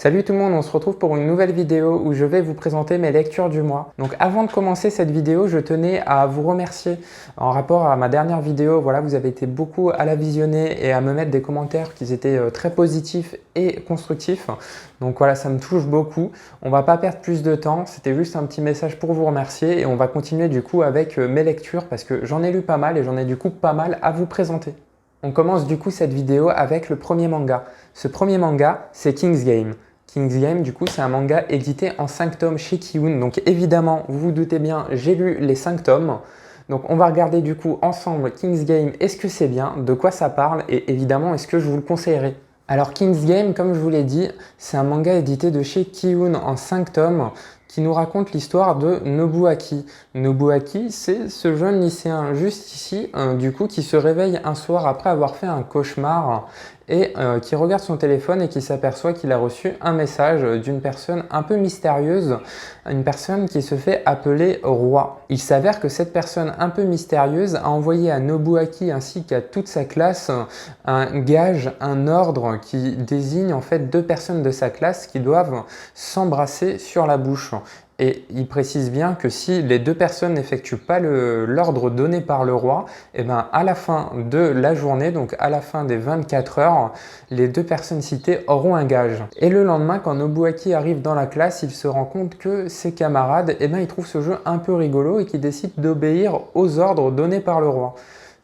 Salut tout le monde, on se retrouve pour une nouvelle vidéo où je vais vous présenter mes lectures du mois. Donc avant de commencer cette vidéo, je tenais à vous remercier en rapport à ma dernière vidéo. Voilà, vous avez été beaucoup à la visionner et à me mettre des commentaires qui étaient très positifs et constructifs. Donc voilà, ça me touche beaucoup. On va pas perdre plus de temps, c'était juste un petit message pour vous remercier et on va continuer du coup avec mes lectures parce que j'en ai lu pas mal et j'en ai du coup pas mal à vous présenter. On commence du coup cette vidéo avec le premier manga. Ce premier manga, c'est King's Game. King's Game, du coup, c'est un manga édité en 5 tomes chez Kiun. Donc évidemment, vous vous doutez bien, j'ai lu les 5 tomes. Donc on va regarder du coup ensemble King's Game, est-ce que c'est bien, de quoi ça parle et évidemment, est-ce que je vous le conseillerais. Alors King's Game, comme je vous l'ai dit, c'est un manga édité de chez Kiun en 5 tomes qui nous raconte l'histoire de Nobuaki. Nobuaki, c'est ce jeune lycéen juste ici, du coup, qui se réveille un soir après avoir fait un cauchemar et qui regarde son téléphone et qui s'aperçoit qu'il a reçu un message d'une personne un peu mystérieuse, une personne qui se fait appeler roi. Il s'avère que cette personne un peu mystérieuse a envoyé à Nobuaki ainsi qu'à toute sa classe un gage, un ordre qui désigne en fait 2 personnes de sa classe qui doivent s'embrasser sur la bouche. Et il précise bien que si les 2 personnes n'effectuent pas l'ordre donné par le roi, et ben à la fin de la journée, donc à la fin des 24 heures, les 2 personnes citées auront un gage. Et le lendemain, quand Nobuaki arrive dans la classe, il se rend compte que ses camarades, et ben ils trouvent ce jeu un peu rigolo et qu'ils décident d'obéir aux ordres donnés par le roi.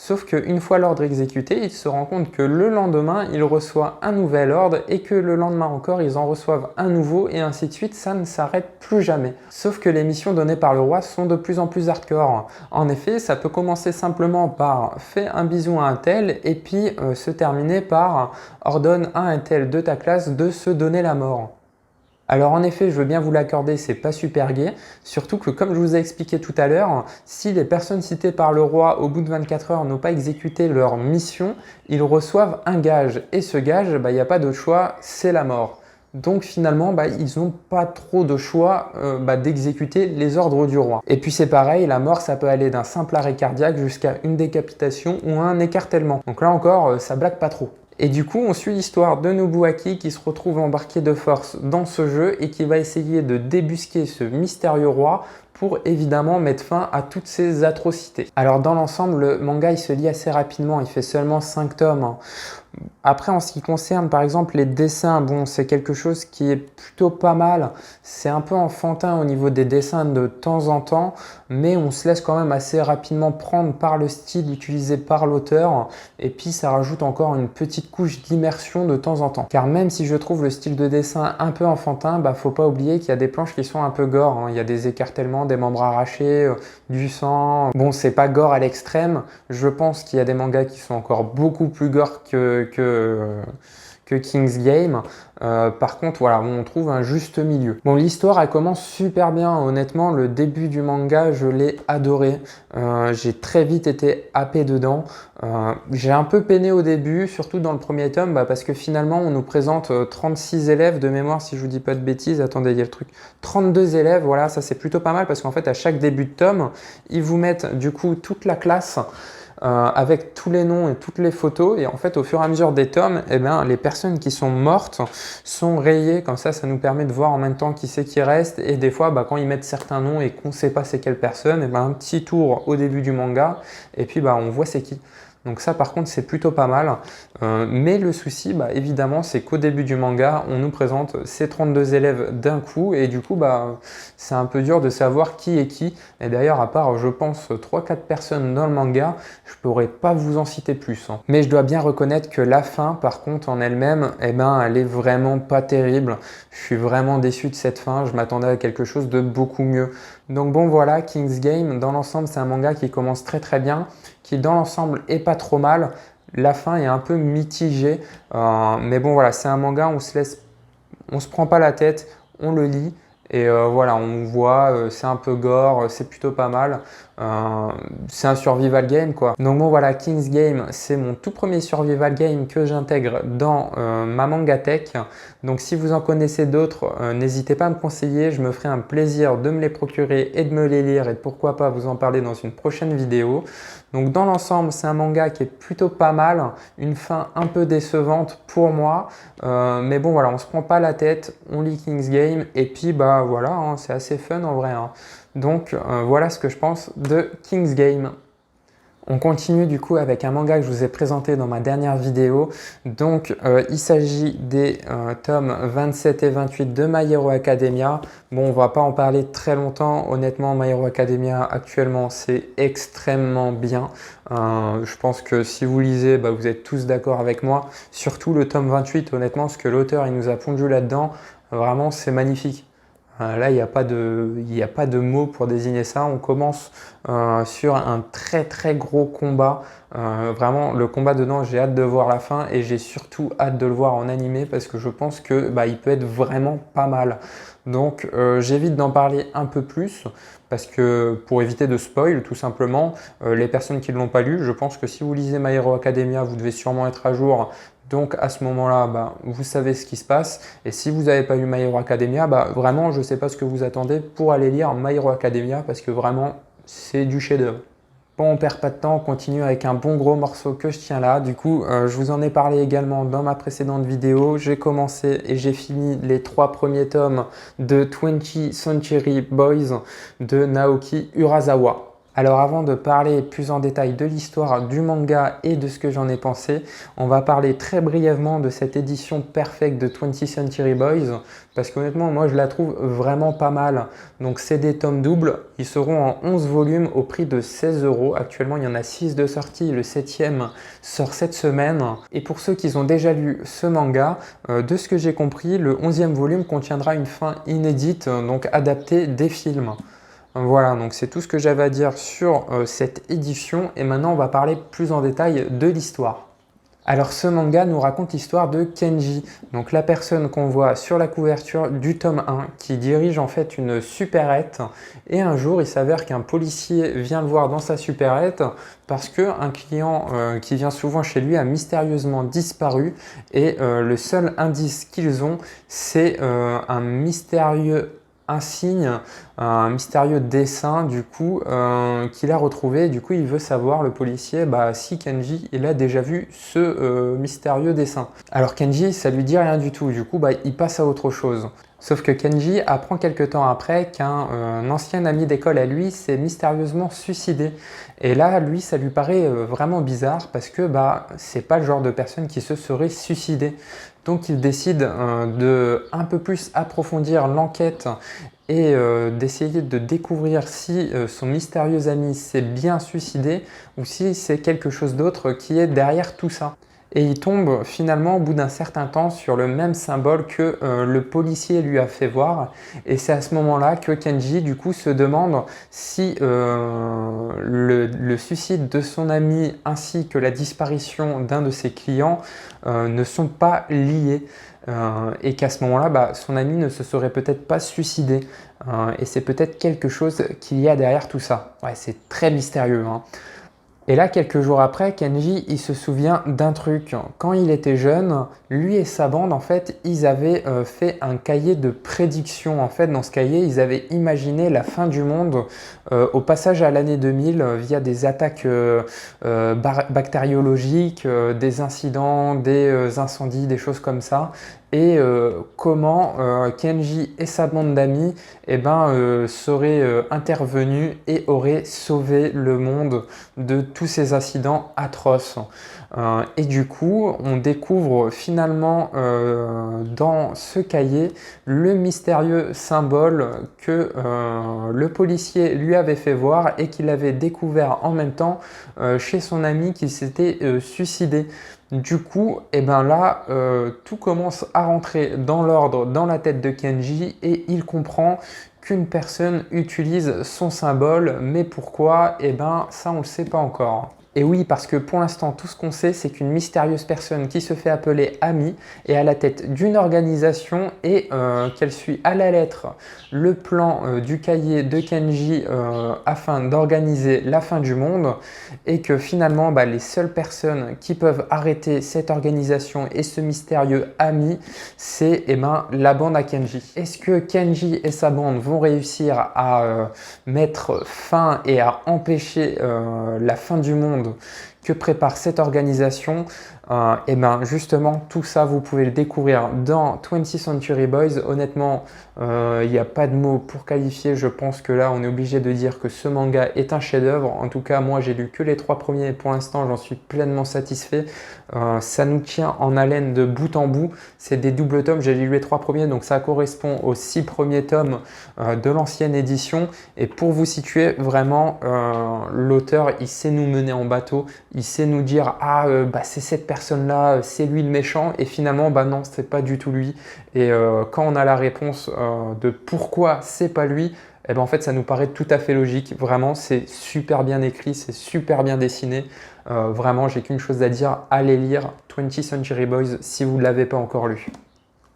Sauf qu'une fois l'ordre exécuté, il se rend compte que le lendemain, il reçoit un nouvel ordre et que le lendemain encore, ils en reçoivent un nouveau et ainsi de suite, ça ne s'arrête plus jamais. Sauf que les missions données par le roi sont de plus en plus hardcore. En effet, ça peut commencer simplement par « fais un bisou à un tel » et puis se terminer par « ordonne à un tel de ta classe de se donner la mort ». Alors en effet, je veux bien vous l'accorder, c'est pas super gai, surtout que comme je vous ai expliqué tout à l'heure, si les personnes citées par le roi au bout de 24 heures n'ont pas exécuté leur mission, ils reçoivent un gage et ce gage, il n'y a pas de choix, c'est la mort. Donc finalement, ils n'ont pas trop de choix d'exécuter les ordres du roi. Et puis c'est pareil, la mort, ça peut aller d'un simple arrêt cardiaque jusqu'à une décapitation ou un écartèlement. Donc là encore, ça blague pas trop. Et du coup, on suit l'histoire de Nobuaki qui se retrouve embarqué de force dans ce jeu et qui va essayer de débusquer ce mystérieux roi pour évidemment mettre fin à toutes ces atrocités. Alors dans l'ensemble, le manga il se lit assez rapidement, il fait seulement 5 tomes. Après, en ce qui concerne par exemple les dessins, bon, c'est quelque chose qui est plutôt pas mal. C'est un peu enfantin au niveau des dessins de temps en temps, mais on se laisse quand même assez rapidement prendre par le style utilisé par l'auteur. Et puis, ça rajoute encore une petite couche d'immersion de temps en temps. Car même si je trouve le style de dessin un peu enfantin, faut pas oublier qu'il y a des planches qui sont un peu gore. Il y a des écartèlements, des membres arrachés, du sang. Bon, c'est pas gore à l'extrême. Je pense qu'il y a des mangas qui sont encore beaucoup plus gore que King's Game. Par contre, voilà, on trouve un juste milieu. Bon, l'histoire, elle commence super bien. Honnêtement, le début du manga, je l'ai adoré. J'ai très vite été happé dedans. J'ai un peu peiné au début, surtout dans le premier tome, parce que finalement, on nous présente 36 élèves de mémoire, si je vous dis pas de bêtises. Attendez, il y a le truc. 32 élèves, voilà, ça c'est plutôt pas mal parce qu'en fait, à chaque début de tome, ils vous mettent du coup toute la classe avec tous les noms et toutes les photos et en fait au fur et à mesure des tomes, les personnes qui sont mortes sont rayées, comme ça nous permet de voir en même temps qui c'est qui reste et des fois quand ils mettent certains noms et qu'on ne sait pas c'est quelle personne, un petit tour au début du manga et puis on voit c'est qui. Donc ça par contre c'est plutôt pas mal, mais le souci évidemment c'est qu'au début du manga on nous présente ces 32 élèves d'un coup et du coup c'est un peu dur de savoir qui est qui et d'ailleurs à part je pense 3-4 personnes dans le manga je pourrais pas vous en citer plus. Mais je dois bien reconnaître que la fin par contre en elle-même elle est vraiment pas terrible, je suis vraiment déçu de cette fin, je m'attendais à quelque chose de beaucoup mieux. Donc bon voilà, King's Game dans l'ensemble c'est un manga qui commence très très bien, qui dans l'ensemble est pas trop mal. La fin est un peu mitigée, mais bon voilà, c'est un manga, on se prend pas la tête, on le lit Et voilà, on voit, c'est un peu gore, c'est plutôt pas mal. C'est un survival game quoi. Donc bon voilà, King's Game, c'est mon tout premier survival game que j'intègre dans ma Mangatech. Donc si vous en connaissez d'autres, n'hésitez pas à me conseiller, je me ferai un plaisir de me les procurer et de me les lire et pourquoi pas vous en parler dans une prochaine vidéo. Donc dans l'ensemble, c'est un manga qui est plutôt pas mal, une fin un peu décevante pour moi, mais bon voilà, on se prend pas la tête, on lit King's Game et puis bah voilà, hein, c'est assez fun en vrai, hein. Donc voilà ce que je pense de King's Game. On continue du coup avec un manga que je vous ai présenté dans ma dernière vidéo. Donc il s'agit des tomes 27 et 28 de My Hero Academia. Bon, on va pas en parler très longtemps. Honnêtement, My Hero Academia actuellement c'est extrêmement bien. Je pense que si vous lisez, bah, vous êtes tous d'accord avec moi. Surtout le tome 28, honnêtement, ce que l'auteur il nous a pondu là-dedans, vraiment c'est magnifique. Là, il n'y a pas de mots pour désigner ça. On commence sur un très très gros combat. Vraiment, le combat dedans, j'ai hâte de voir la fin et j'ai surtout hâte de le voir en animé parce que je pense que bah, il peut être vraiment pas mal. Donc, j'évite d'en parler un peu plus parce que pour éviter de spoil, tout simplement, les personnes qui ne l'ont pas lu, je pense que si vous lisez My Hero Academia, vous devez sûrement être à jour. Donc à ce moment-là, bah, vous savez ce qui se passe. Et si vous n'avez pas lu My Hero Academia, bah, vraiment, je ne sais pas ce que vous attendez pour aller lire My Hero Academia parce que vraiment, c'est du chef-d'œuvre. Bon, on perd pas de temps, on continue avec un bon gros morceau que je tiens là. Du coup, je vous en ai parlé également dans ma précédente vidéo. J'ai commencé et j'ai fini les 3 premiers tomes de 20th Century Boys de Naoki Urasawa. Alors avant de parler plus en détail de l'histoire du manga et de ce que j'en ai pensé, on va parler très brièvement de cette édition perfecte de 20th Century Boys parce qu'honnêtement moi je la trouve vraiment pas mal. Donc c'est des tomes doubles, ils seront en 11 volumes au prix de 16 €. Actuellement il y en a 6 de sortie, le 7e sort cette semaine. Et pour ceux qui ont déjà lu ce manga, de ce que j'ai compris, le 11e volume contiendra une fin inédite, donc adaptée des films. Voilà, donc c'est tout ce que j'avais à dire sur cette édition et maintenant on va parler plus en détail de l'histoire. Alors ce manga nous raconte l'histoire de Kenji, donc la personne qu'on voit sur la couverture du tome 1 qui dirige en fait une supérette et un jour il s'avère qu'un policier vient le voir dans sa supérette parce qu'un client qui vient souvent chez lui a mystérieusement disparu et le seul indice qu'ils ont c'est un mystérieux insigne, un mystérieux dessin du coup qu'il a retrouvé. Du coup il veut savoir, le policier, bah, si Kenji il a déjà vu ce mystérieux dessin. Alors Kenji ça lui dit rien du tout, du coup bah, il passe à autre chose. Sauf que Kenji apprend quelques temps après qu'un ancien ami d'école à lui s'est mystérieusement suicidé. Et là, lui, ça lui paraît vraiment bizarre parce que bah, c'est pas le genre de personne qui se serait suicidé. Donc il décide de un peu plus approfondir l'enquête et d'essayer de découvrir si son mystérieux ami s'est bien suicidé ou si c'est quelque chose d'autre qui est derrière tout ça. Et il tombe finalement au bout d'un certain temps sur le même symbole que le policier lui a fait voir. Et c'est à ce moment-là que Kenji du coup se demande si le suicide de son ami ainsi que la disparition d'un de ses clients ne sont pas liés. Et qu'à ce moment-là, bah, son ami ne se serait peut-être pas suicidé. Et c'est peut-être quelque chose qu'il y a derrière tout ça. Ouais, c'est très mystérieux, hein. Et là, quelques jours après, Kenji, il se souvient d'un truc. Quand il était jeune, lui et sa bande, en fait, ils avaient fait un cahier de prédiction. En fait, dans ce cahier, ils avaient imaginé la fin du monde au passage à l'année 2000 via des attaques bactériologiques, des incidents, des incendies, des choses comme ça. Et comment Kenji et sa bande d'amis seraient intervenus et auraient sauvé le monde de tous ces incidents atroces. Et du coup, on découvre finalement dans ce cahier le mystérieux symbole que le policier lui avait fait voir et qu'il avait découvert en même temps chez son ami qui s'était suicidé. Du coup, tout commence à rentrer dans l'ordre dans la tête de Kenji et il comprend qu'une personne utilise son symbole, mais pourquoi? Ça on ne le sait pas encore. Et oui, parce que pour l'instant, tout ce qu'on sait, c'est qu'une mystérieuse personne qui se fait appeler Ami est à la tête d'une organisation et qu'elle suit à la lettre le plan du cahier de Kenji afin d'organiser la fin du monde et que finalement, les seules personnes qui peuvent arrêter cette organisation et ce mystérieux Ami, c'est la bande à Kenji. Est-ce que Kenji et sa bande vont réussir à mettre fin et à empêcher la fin du monde que prépare cette organisation? Et justement, tout ça, vous pouvez le découvrir dans 20th Century Boys. Honnêtement, il n'y a pas de mots pour qualifier. Je pense que là, on est obligé de dire que ce manga est un chef-d'œuvre. En tout cas, moi, j'ai lu que les 3 premiers et pour l'instant, j'en suis pleinement satisfait. Ça nous tient en haleine de bout en bout. C'est des doubles tomes. J'ai lu les 3 premiers, donc ça correspond aux 6 premiers tomes de l'ancienne édition. Et pour vous situer, vraiment, l'auteur, il sait nous mener en bateau. Il sait nous dire « Ah, c'est cette personne-là, c'est lui le méchant. » Et finalement, non, c'est pas du tout lui. Et quand on a la réponse de pourquoi c'est pas lui, en fait, ça nous paraît tout à fait logique. Vraiment, c'est super bien écrit, c'est super bien dessiné. Vraiment, j'ai qu'une chose à dire, allez lire 20th Century Boys si vous ne l'avez pas encore lu.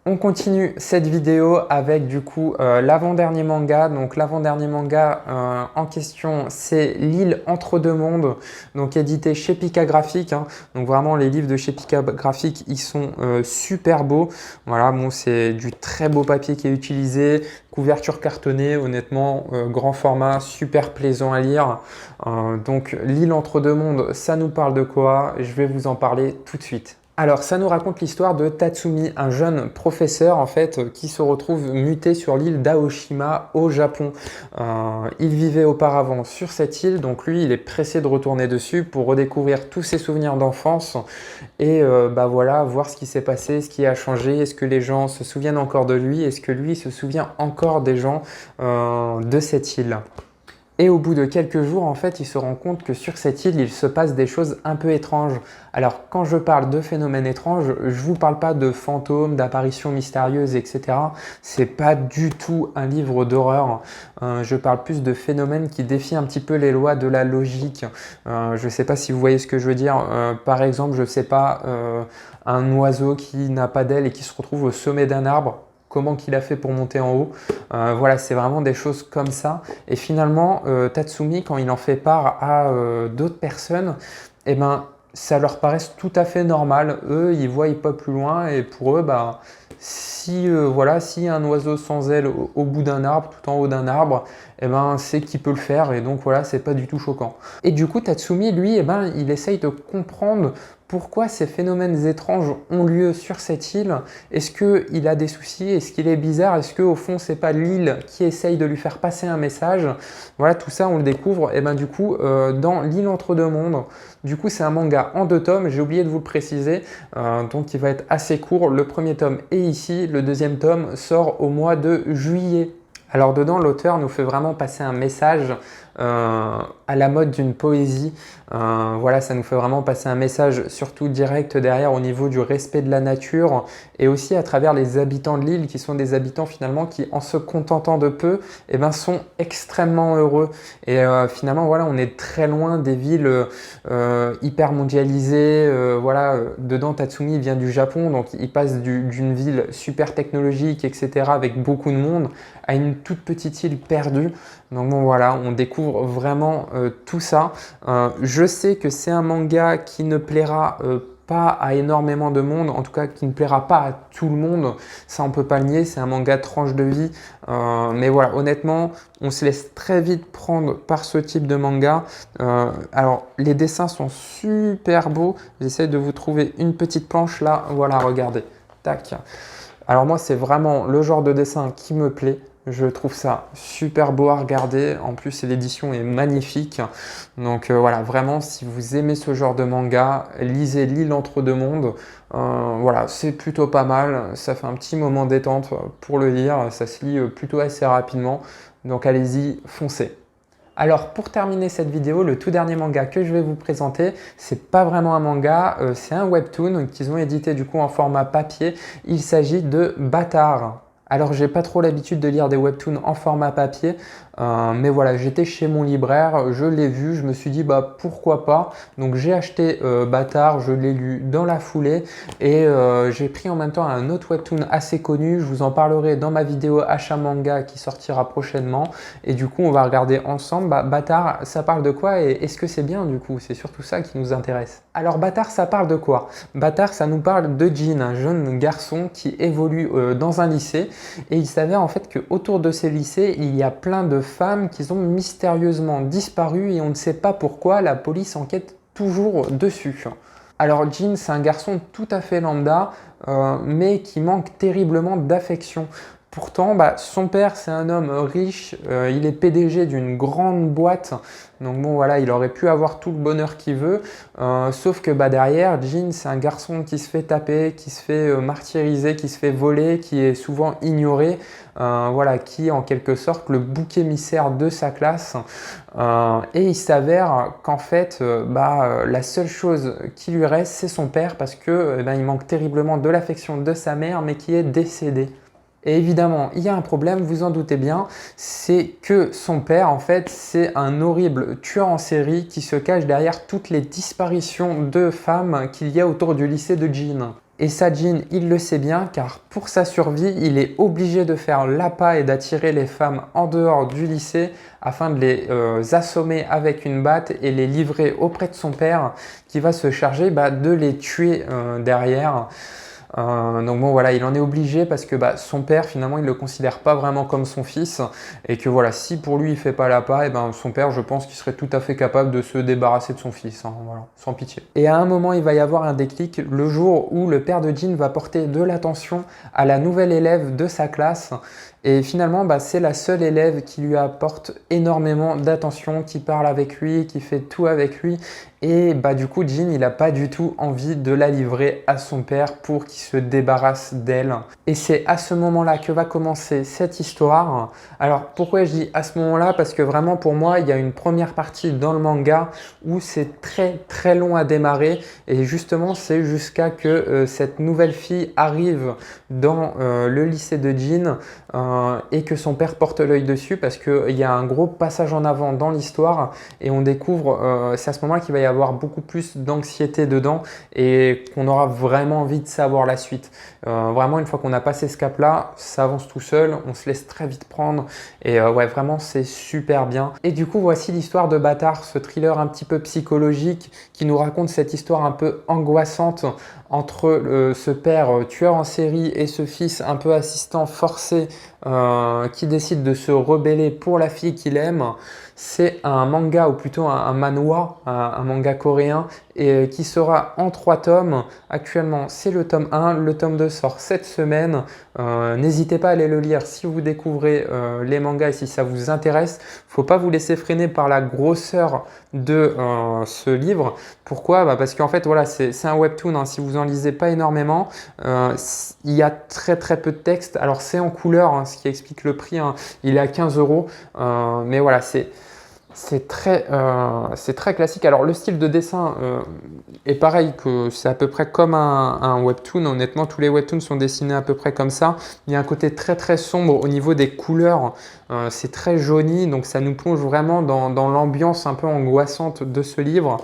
On continue cette vidéo avec du coup l'avant-dernier manga. Donc l'avant-dernier manga en question, c'est L'île entre deux mondes, donc édité chez Pika Graphics. Donc vraiment les livres de chez Pika Graphics, ils sont super beaux. Voilà, bon, c'est du très beau papier qui est utilisé, couverture cartonnée, honnêtement, grand format, super plaisant à lire. Donc L'île entre deux mondes, ça nous parle de quoi? Je vais vous en parler tout de suite. Alors, ça nous raconte l'histoire de Tatsumi, un jeune professeur en fait qui se retrouve muté sur l'île d'Aoshima au Japon. Il vivait auparavant sur cette île, donc lui, il est pressé de retourner dessus pour redécouvrir tous ses souvenirs d'enfance et voilà, voir ce qui s'est passé, ce qui a changé, est-ce que les gens se souviennent encore de lui, est-ce que lui se souvient encore des gens de cette île. Et au bout de quelques jours, en fait, il se rend compte que sur cette île, il se passe des choses un peu étranges. Alors, quand je parle de phénomènes étranges, je vous parle pas de fantômes, d'apparitions mystérieuses, etc. C'est pas du tout un livre d'horreur. Je parle plus de phénomènes qui défient un petit peu les lois de la logique. Je sais pas si vous voyez ce que je veux dire. Par exemple, je sais pas, un oiseau qui n'a pas d'ailes et qui se retrouve au sommet d'un arbre. Comment qu'il a fait pour monter en haut. Voilà, c'est vraiment des choses comme ça. Et finalement, Tatsumi, quand il en fait part à d'autres personnes, ça leur paraît tout à fait normal. Eux, ils voient pas plus loin et pour eux, si y a un oiseau sans ailes au bout d'un arbre, tout en haut d'un arbre, c'est qu'il peut le faire et donc voilà, c'est pas du tout choquant. Et du coup, Tatsumi, lui, il essaye de comprendre pourquoi ces phénomènes étranges ont lieu sur cette île. Est-ce qu'il a des soucis? Est-ce qu'il est bizarre? Est-ce qu'au fond, c'est pas l'île qui essaye de lui faire passer un message? Voilà, tout ça, on le découvre. Et du coup, dans L'île entre deux mondes, du coup, c'est un manga en 2 tomes. J'ai oublié de vous le préciser, donc il va être assez court. Le premier tome est ici. Le deuxième tome sort au mois de juillet. Alors dedans, l'auteur nous fait vraiment passer un message à la mode d'une poésie. Voilà, ça nous fait vraiment passer un message surtout direct derrière au niveau du respect de la nature et aussi à travers les habitants de l'île qui sont des habitants finalement qui, en se contentant de peu, sont extrêmement heureux. Et finalement, voilà, on est très loin des villes hyper mondialisées. Voilà, dedans, Tatsumi vient du Japon, donc il passe d'une ville super technologique, etc., avec beaucoup de monde, à une toute petite île perdue. Donc bon, voilà, on découvre vraiment tout ça. Je sais que c'est un manga qui ne plaira pas à énormément de monde, en tout cas qui ne plaira pas à tout le monde, ça on peut pas le nier, c'est un manga tranche de vie, mais voilà, honnêtement, on se laisse très vite prendre par ce type de manga. Alors, les dessins sont super beaux, j'essaie de vous trouver une petite planche là, voilà, regardez, tac. Alors moi, c'est vraiment le genre de dessin qui me plaît. Je trouve ça super beau à regarder. En plus, l'édition est magnifique. Donc voilà, vraiment, si vous aimez ce genre de manga, lisez L'île entre deux mondes. Voilà, c'est plutôt pas mal. Ça fait un petit moment détente pour le lire. Ça se lit plutôt assez rapidement. Donc allez-y, foncez. Alors pour terminer cette vidéo, le tout dernier manga que je vais vous présenter, c'est pas vraiment un manga, c'est un webtoon qu'ils ont édité du coup en format papier. Il s'agit de Bâtard. Alors, j'ai pas trop l'habitude de lire des webtoons en format papier, mais voilà, j'étais chez mon libraire, je l'ai vu, je me suis dit bah pourquoi pas. Donc j'ai acheté Bâtard, je l'ai lu dans la foulée et j'ai pris en même temps un autre webtoon assez connu. Je vous en parlerai dans ma vidéo achat manga qui sortira prochainement. Et du coup, on va regarder ensemble. Bâtard, ça parle de quoi et est-ce que c'est bien du coup? C'est surtout ça qui nous intéresse. Alors Bâtard, ça parle de quoi? Bâtard, ça nous parle de Jin, un jeune garçon qui évolue dans un lycée. Et il s'avère en fait qu'autour de ces lycées, il y a plein de femmes qui ont mystérieusement disparu et on ne sait pas pourquoi, la police enquête toujours dessus. Alors Jin, c'est un garçon tout à fait lambda, mais qui manque terriblement d'affection. Pourtant, son père, c'est un homme riche, il est PDG d'une grande boîte, donc bon voilà, il aurait pu avoir tout le bonheur qu'il veut, sauf que derrière, Jin, c'est un garçon qui se fait taper, qui se fait martyriser, qui se fait voler, qui est souvent ignoré, voilà, qui est en quelque sorte le bouc émissaire de sa classe. Et il s'avère qu'en fait, la seule chose qui lui reste, c'est son père, parce que il manque terriblement de l'affection de sa mère, mais qui est décédée. Et évidemment, il y a un problème, vous en doutez bien, c'est que son père, en fait, c'est un horrible tueur en série qui se cache derrière toutes les disparitions de femmes qu'il y a autour du lycée de Jin. Et ça, Jin, il le sait bien, car pour sa survie, il est obligé de faire l'appât et d'attirer les femmes en dehors du lycée afin de les assommer avec une batte et les livrer auprès de son père qui va se charger de les tuer derrière. Donc bon voilà, il en est obligé parce que son père finalement il le considère pas vraiment comme son fils et que voilà, si pour lui il fait pas l'appât, son père je pense qu'il serait tout à fait capable de se débarrasser de son fils, voilà, sans pitié. Et à un moment il va y avoir un déclic, le jour où le père de Jin va porter de l'attention à la nouvelle élève de sa classe. Et finalement, c'est la seule élève qui lui apporte énormément d'attention, qui parle avec lui, qui fait tout avec lui. Et du coup, Jin, il n'a pas du tout envie de la livrer à son père pour qu'il se débarrasse d'elle. Et c'est à ce moment-là que va commencer cette histoire. Alors, pourquoi je dis à ce moment-là? Parce que vraiment, pour moi, il y a une première partie dans le manga où c'est très très long à démarrer. Et justement, c'est jusqu'à que cette nouvelle fille arrive dans le lycée de Jin. Et que son père porte l'œil dessus parce qu'il y a un gros passage en avant dans l'histoire et on découvre, c'est à ce moment-là qu'il va y avoir beaucoup plus d'anxiété dedans et qu'on aura vraiment envie de savoir la suite. Vraiment, une fois qu'on a passé ce cap-là, ça avance tout seul, on se laisse très vite prendre et ouais, vraiment, c'est super bien. Et du coup, voici l'histoire de Bâtard, ce thriller un petit peu psychologique qui nous raconte cette histoire un peu angoissante entre ce père tueur en série et ce fils un peu assistant forcé qui décide de se rebeller pour la fille qu'il aime. C'est un manga ou plutôt un manhwa, un manga coréen et qui sera en 3 tomes. Actuellement, c'est le tome 1, le tome 2 sort cette semaine. N'hésitez pas à aller le lire si vous découvrez les mangas et si ça vous intéresse. Faut pas vous laisser freiner par la grosseur de ce livre. Pourquoi? Parce qu'en fait, voilà, c'est un webtoon, hein. Si vous en lisez pas énormément, il y a très très peu de texte. Alors c'est en couleur, hein, ce qui explique le prix, hein. Il est à 15 €. Mais voilà, c'est très classique. Alors le style de dessin est pareil, que c'est à peu près comme un webtoon. Honnêtement, tous les webtoons sont dessinés à peu près comme ça. Il y a un côté très très sombre au niveau des couleurs. C'est très jauni, donc ça nous plonge vraiment dans l'ambiance un peu angoissante de ce livre.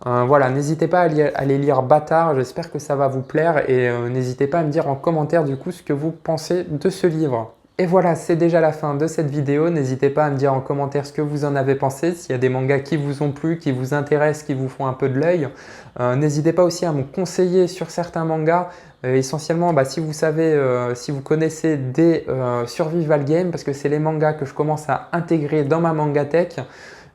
Voilà, n'hésitez pas à aller lire Bâtard, j'espère que ça va vous plaire et n'hésitez pas à me dire en commentaire du coup ce que vous pensez de ce livre. Et voilà, c'est déjà la fin de cette vidéo. N'hésitez pas à me dire en commentaire ce que vous en avez pensé, s'il y a des mangas qui vous ont plu, qui vous intéressent, qui vous font un peu de l'œil. N'hésitez pas aussi à me conseiller sur certains mangas. Essentiellement, si vous savez, si vous connaissez des survival games, parce que c'est les mangas que je commence à intégrer dans ma mangatech.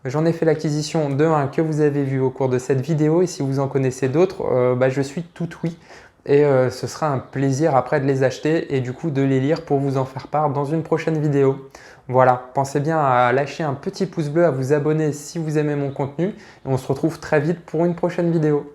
J'en ai fait l'acquisition de un que vous avez vu au cours de cette vidéo et si vous en connaissez d'autres, je suis tout oui. Et ce sera un plaisir après de les acheter et du coup de les lire pour vous en faire part dans une prochaine vidéo. Voilà, pensez bien à lâcher un petit pouce bleu, à vous abonner si vous aimez mon contenu et on se retrouve très vite pour une prochaine vidéo.